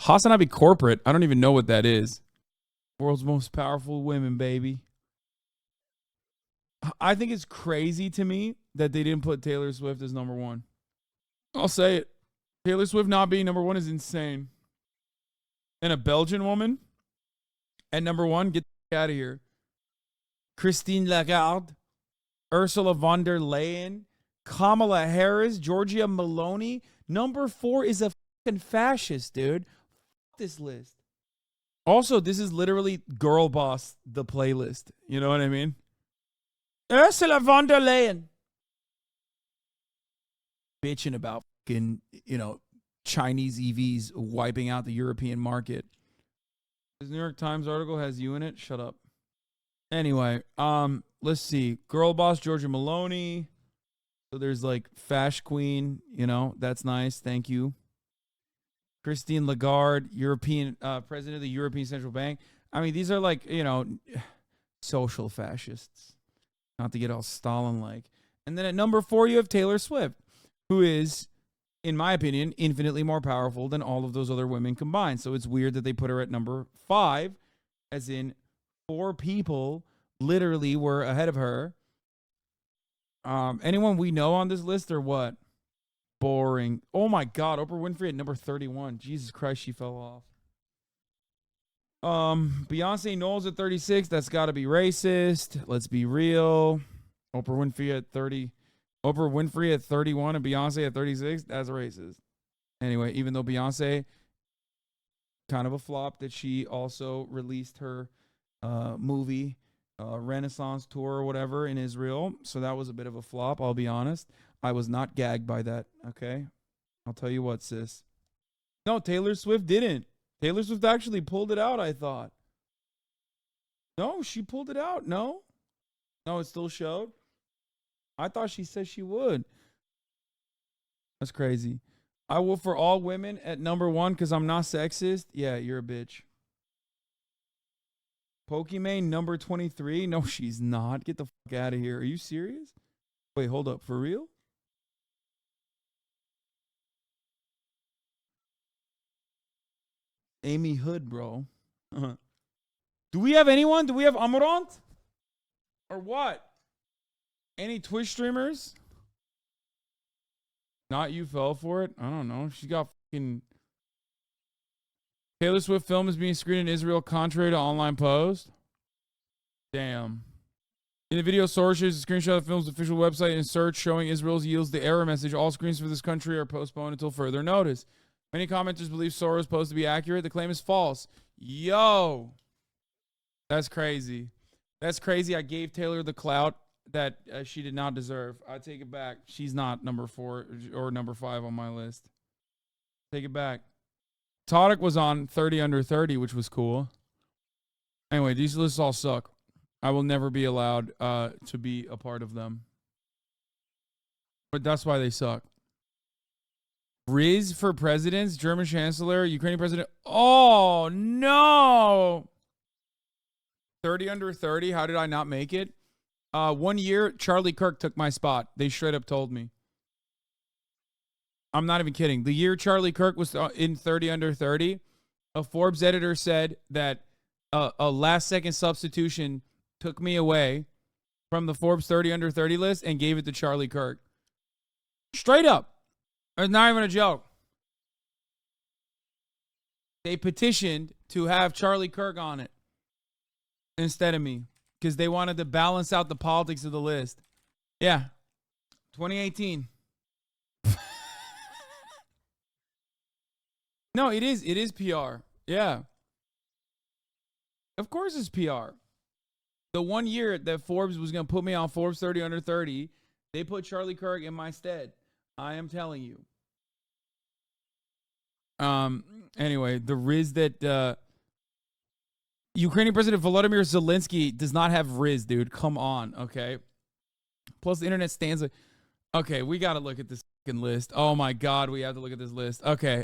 HasanAbi corporate. I don't even know what that is. World's most powerful women, baby. I think it's crazy to me that they didn't put Taylor Swift as number one. I'll say it. Taylor Swift not being number one is insane. And a Belgian woman at number one, get the out of here. Christine Lagarde, Ursula von der Leyen, Kamala Harris, Giorgia Meloni. Number 4 is a fucking fascist, dude. Fuck this list. Also, this is literally Girl Boss, the playlist. You know what I mean? Ursula von der Leyen. Bitching about fucking, Chinese EVs wiping out the European market. This New York Times article has you in it. Shut up. Anyway, let's see. Girl Boss, Giorgia Meloni. So there's like Fash Queen, that's nice. Thank you. Christine Lagarde, European president of the European Central Bank. I mean, these are like, social fascists. Not to get all Stalin-like. And then at number 4, you have Taylor Swift, who is, in my opinion, infinitely more powerful than all of those other women combined. So it's weird that they put her at number 5, as in 4 people literally were ahead of her. Anyone we know on this list or what? Boring. Oh my God, Oprah Winfrey at number 31. Jesus Christ, she fell off. Beyonce Knowles at 36. That's got to be racist. Let's be real. Oprah Winfrey at 30. Oprah Winfrey at 31 and Beyonce at 36. That's racist. Anyway, even though Beyonce, kind of a flop that she also released her movie, Renaissance tour or whatever in Israel. So that was a bit of a flop, I'll be honest. I was not gagged by that, okay? I'll tell you what, sis. No, Taylor Swift didn't. Taylor Swift actually pulled it out, I thought. No, she pulled it out. No, it still showed. I thought she said she would. That's crazy. I will for all women at number 1 because I'm not sexist. Yeah, you're a bitch. Pokimane number 23. No, she's not. Get the fuck out of here. Are you serious? Wait, hold up. For real? Amy Hood, bro. Do we have anyone? Do we have Amarant? Or what? Any Twitch streamers? Not you fell for it? I don't know. She got fucking... Taylor Swift film is being screened in Israel contrary to online post. Damn. In the video, source shares a screenshot of the film's official website and search showing Israel's yields the error message. All screens for this country are postponed until further notice. Many commenters believe Soros post to be accurate. The claim is false. Yo. That's crazy. That's crazy. I gave Taylor the clout that she did not deserve. I take it back. She's not number 4 or number 5 on my list. Take it back. Todek was on 30 under 30, which was cool. Anyway, these lists all suck. I will never be allowed to be a part of them. But that's why they suck. Rizz for presidents, German chancellor, Ukrainian president. Oh, no. 30 under 30. How did I not make it? 1 year, Charlie Kirk took my spot. They straight up told me. I'm not even kidding. The year Charlie Kirk was in 30 under 30, a Forbes editor said that a last-second substitution took me away from the Forbes 30 under 30 list and gave it to Charlie Kirk. Straight up. It's not even a joke. They petitioned to have Charlie Kirk on it instead of me because they wanted to balance out the politics of the list. Yeah. 2018. No, it is. It is PR. Yeah. Of course it's PR. The 1 year that Forbes was going to put me on Forbes 30 under 30, they put Charlie Kirk in my stead. I am telling you. Anyway, the Rizz that Ukrainian President Vladimir Zelensky does not have Rizz, dude. Come on, okay? Plus, the internet stands like... Okay, we got to look at this fucking list. Oh, my God, we have to look at this list. Okay.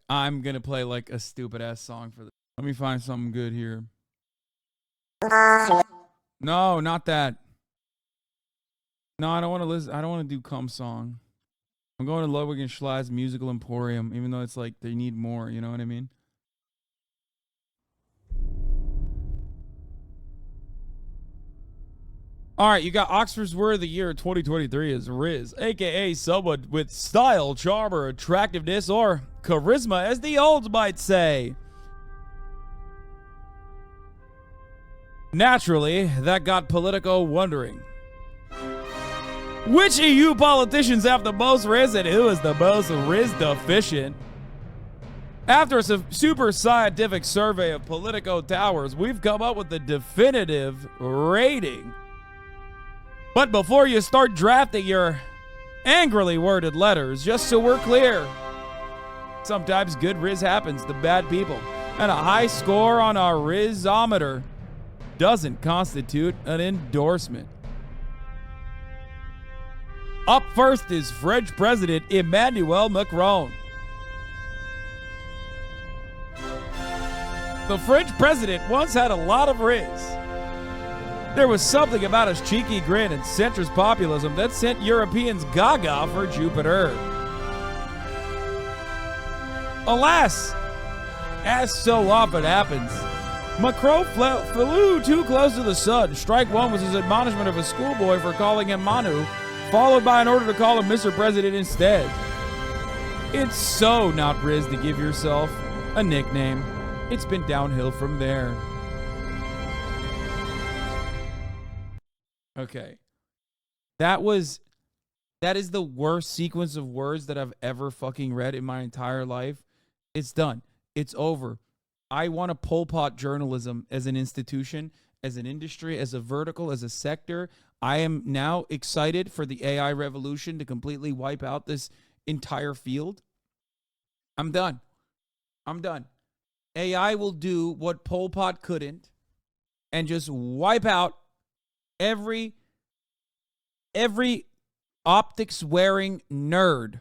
I'm going to play, like, a stupid-ass song for this. Let me find something good here. No, not that. No, I don't want to listen. I don't want to do cum song. I'm going to Ludwig and Schley's Musical Emporium, even though it's like they need more. You know what I mean? All right, you got Oxford's Word of the Year 2023 is Rizz, a.k.a. someone with style, charm, or attractiveness, or charisma, as the olds might say. Naturally, that got Politico wondering. Which EU politicians have the most Rizz and who is the most Rizz deficient? After a super scientific survey of Politico towers, we've come up with the definitive rating. But before you start drafting your angrily worded letters, just so we're clear, sometimes good Rizz happens to bad people, and a high score on our Rizzometer doesn't constitute an endorsement. Up first is French President Emmanuel Macron. The French president once had a lot of Rizz. There was something about his cheeky grin and centrist populism that sent Europeans gaga for Jupiter. Alas, as so often happens, Macron flew too close to the sun. Strike one was his admonishment of a schoolboy for calling him Manu, followed by an order to call him Mr. President instead. It's so not Rizz to give yourself a nickname. It's been downhill from there. Okay. That is the worst sequence of words that I've ever fucking read in my entire life. It's done. It's over. I want to Pol Pot journalism as an institution, as an industry, as a vertical, as a sector. I am now excited for the AI revolution to completely wipe out this entire field. I'm done. AI will do what Pol Pot couldn't and just wipe out every optics wearing nerd.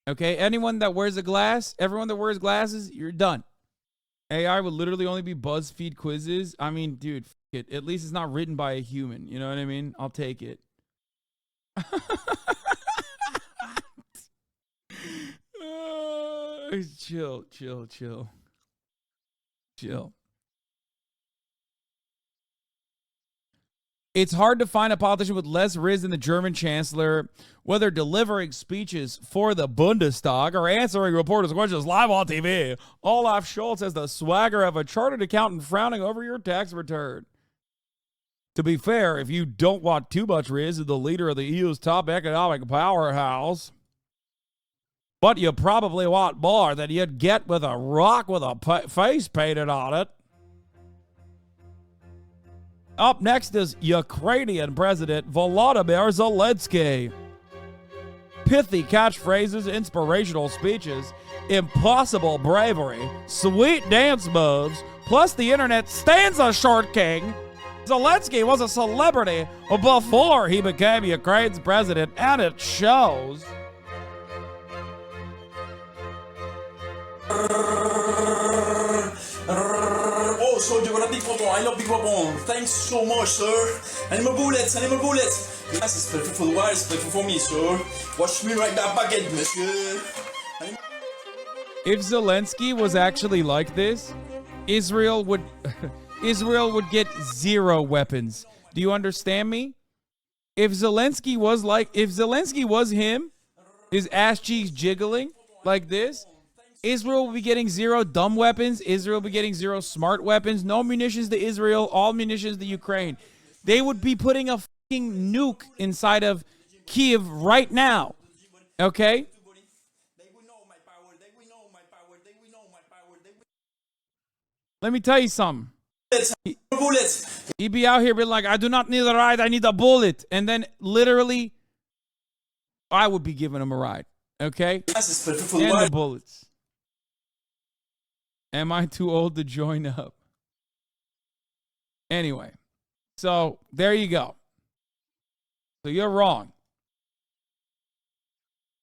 Okay? Anyone that wears a glass, everyone that wears glasses, you're done. AI would literally only be BuzzFeed quizzes. I mean, dude, it. At least it's not written by a human. You know what I mean? I'll take it. Chill. It's hard to find a politician with less Rizz than the German chancellor, whether delivering speeches for the Bundestag or answering reporters' questions live on TV. Olaf Scholz has the swagger of a chartered accountant frowning over your tax return. To be fair, if you don't want too much Rizz as the leader of the EU's top economic powerhouse, but you probably want more than you'd get with a rock with a face painted on it. Up next is Ukrainian President Vladimir Zelensky. Pithy catchphrases, inspirational speeches, impossible bravery, sweet dance moves, plus the internet stands a short king. Zelensky was a celebrity before he became Ukraine's president, and it shows. Oh, soldier, what a big weapon. I love big weapon. Thanks so much, sir. Animal bullets. Yes, it's perfect for the world, it's perfect for me, sir. Watch me right that baguette, monsieur. If Zelensky was actually like this, Israel would get zero weapons. Do you understand me? If Zelensky was him, his ass cheeks jiggling like this, Israel will be getting zero dumb weapons. Israel will be getting zero smart weapons. No munitions to Israel. All munitions to Ukraine. They would be putting a fucking nuke inside of Kiev right now. Okay? Let me tell you something. He'd be out here being like, I do not need a ride. I need a bullet. And then literally, I would be giving him a ride. Okay? And the bullets. Am I too old to join up? Anyway, so there you go. So you're wrong.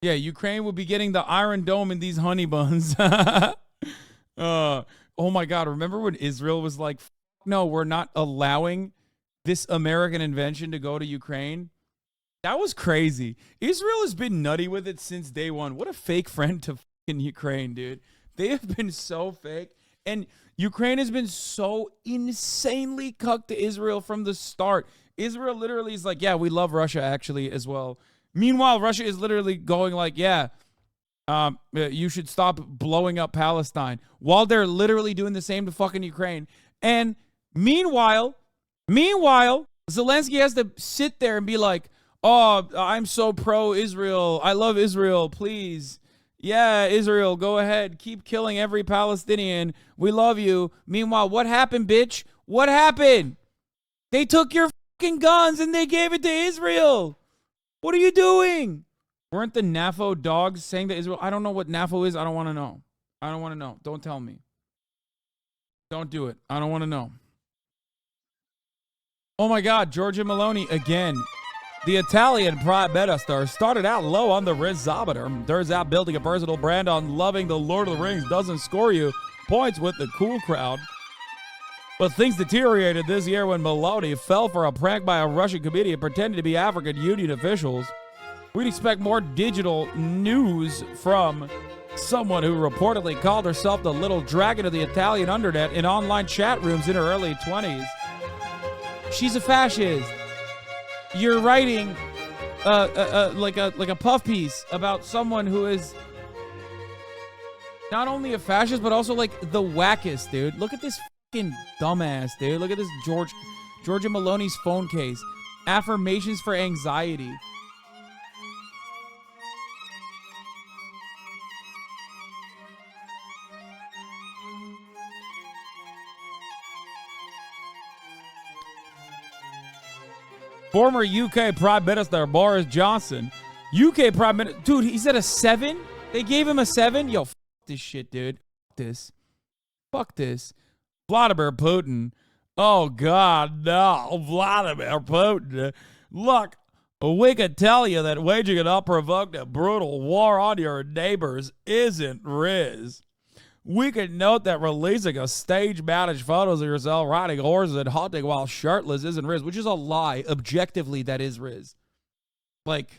Yeah, Ukraine will be getting the Iron Dome in these honey buns. Oh my God. Remember when Israel was like, no, we're not allowing this American invention to go to Ukraine? That was crazy. Israel has been nutty with it since day one. What a fake friend to fucking Ukraine, dude. They have been so fake. And Ukraine has been so insanely cucked to Israel from the start. Israel literally is like, yeah, we love Russia actually as well. Meanwhile, Russia is literally going like, yeah, you should stop blowing up Palestine, while they're literally doing the same to fucking Ukraine. And meanwhile, Zelensky has to sit there and be like, oh, I'm so pro-Israel. I love Israel. Please. Yeah, Israel, go ahead. Keep killing every Palestinian. We love you. Meanwhile, what happened, bitch? What happened? They took your fucking guns and they gave it to Israel. What are you doing? Weren't the NAFO dogs saying that Israel? I don't know what NAFO is. I don't want to know. I don't want to know. Don't tell me. Don't do it. I don't want to know. Oh my God, Giorgia Meloni again. The Italian Prime Minister started out low on the Rizzometer. Turns out building a personal brand on loving the Lord of the Rings doesn't score you points with the cool crowd. But things deteriorated this year when Meloni fell for a prank by a Russian comedian pretending to be African Union officials. We'd expect more digital news from someone who reportedly called herself the little dragon of the Italian undernet in online chat rooms in her early 20s. She's a fascist. You're writing like a puff piece about someone who is not only a fascist but also like the wackest, dude. Look at this fucking dumbass, dude. Look at this Giorgia Meloni's phone case. Affirmations for anxiety. Former UK Prime Minister Boris Johnson. UK Prime Minister. Dude, he's at a 7? They gave him a 7? Yo, fuck this shit, dude. Fuck this. Vladimir Putin. Oh, God, no. Vladimir Putin. Look, we could tell you that waging an unprovoked and brutal war on your neighbors isn't Rizz. We can note that releasing a stage-managed photos of yourself riding horses and hunting while shirtless isn't Rizz, which is a lie. Objectively, that is Rizz. Like,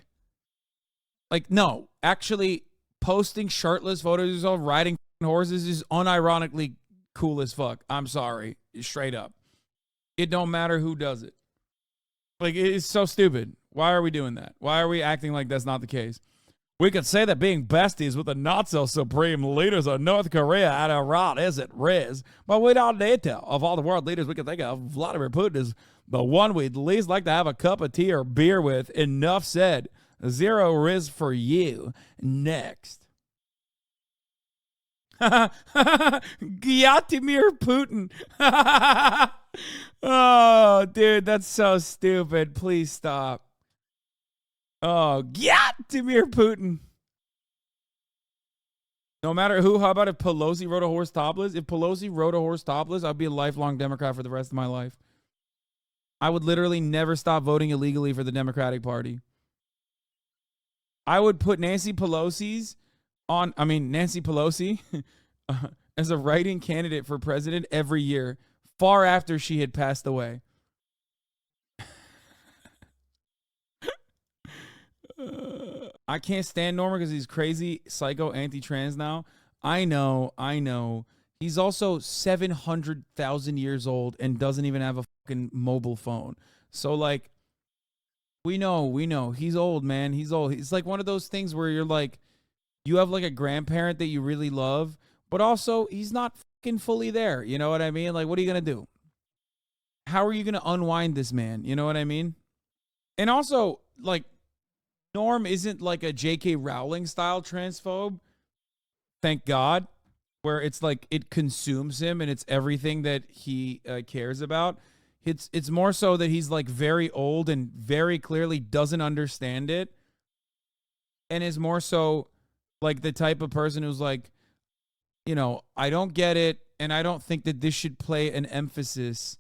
no. Actually, posting shirtless photos of yourself riding horses is unironically cool as fuck. I'm sorry. Straight up. It don't matter who does it. Like, it's so stupid. Why are we doing that? Why are we acting like that's not the case? We could say that being besties with the not-so-supreme leaders of North Korea and Iran isn't Rizz, but we don't need to. Of all the world leaders we can think of, Vladimir Putin is the one we'd least like to have a cup of tea or beer with. Enough said. Zero Rizz for you. Next. Vladimir Putin. Oh, dude, that's so stupid. Please stop. Oh, Vladimir Putin. No matter who, how about if Pelosi rode a horse topless? If Pelosi rode a horse topless, I'd be a lifelong Democrat for the rest of my life. I would literally never stop voting illegally for the Democratic Party. I would put Nancy Pelosi as a write-in candidate for president every year, far after she had passed away. I can't stand Norman because he's crazy, psycho, anti-trans now. I know. He's also 700,000 years old and doesn't even have a fucking mobile phone. So, like, we know. He's old, man. He's old. It's like one of those things where you're like, you have like a grandparent that you really love, but also he's not fucking fully there. You know what I mean? Like, what are you going to do? How are you going to unwind this man? You know what I mean? And also, like, Norm isn't like a J.K. Rowling style transphobe. Thank God. Where it's like it consumes him and it's everything that he cares about. It's more so that he's like very old and very clearly doesn't understand it. And is more so like the type of person who's like, you know, I don't get it. And I don't think that this should play an emphasis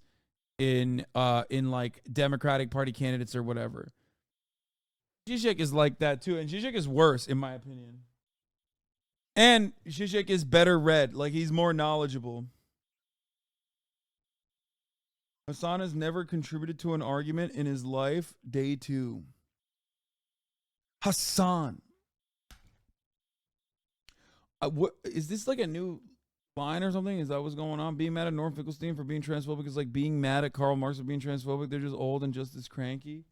in like Democratic Party candidates or whatever. Zizek is like that too, and Zizek is worse, in my opinion. And Zizek is better read, like he's more knowledgeable. Hasan has never contributed to an argument in his life. Day 2. Hasan. What is this, like a new line or something? Is that what's going on? Being mad at Norm Finkelstein for being transphobic is like being mad at Karl Marx for being transphobic. They're just old and just as cranky.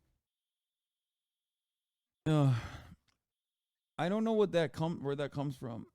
I don't know where that comes from.